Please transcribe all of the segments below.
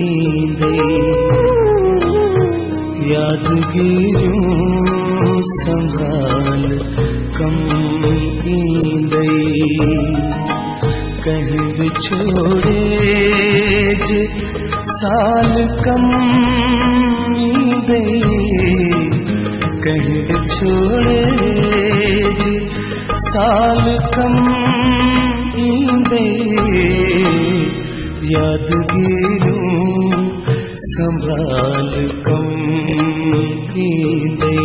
ईंदे यादगिरियूं संभाल कम ईंदे कहीं विछोड़े जे साल कम ईंदे कहीं विछोड़े जे साल कम ईंदे यादगिरियूं संभाल कम ईंदे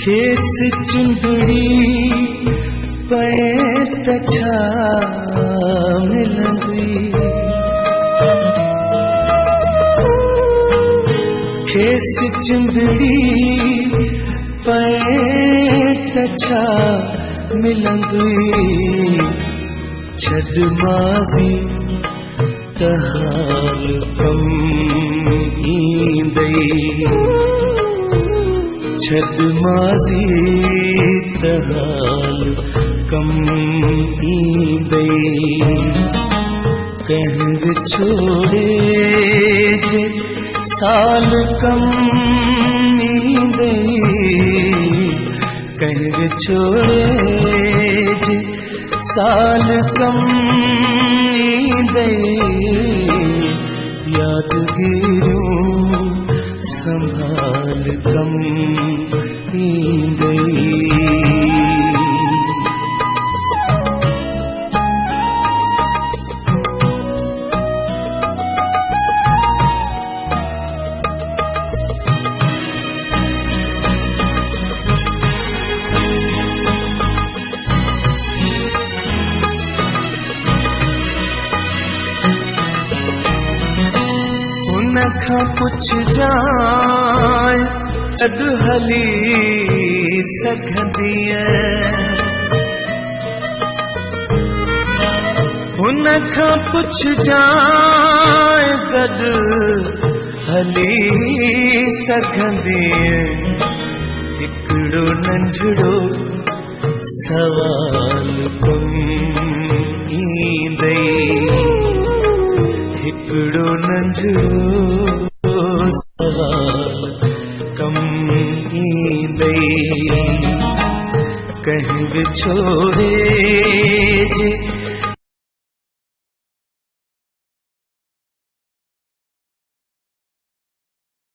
खेस चुंदड़ी पे तछा मिलंदी खेस चुंदड़ी पे तछा मिलंदी छद माज़ी तहाल कम ईंदे छद माज़ी तहाल कम ईंदे कहीं विछोड़े जे साल कम ईंदे कहीं विछोड़े जे साल कम ईंदे यादगिरियूं संभाल कम ईंदे उनखां पुछ जाए अॾु हली सघंदीअ उनखां पुछ जाए गॾु हली सघंदीअ हिकिड़ो नंढड़ो सवाल कम ईंदे हिकिड़ो नंढड़ो सवाल कम ईंदे कहीं विछोड़े जे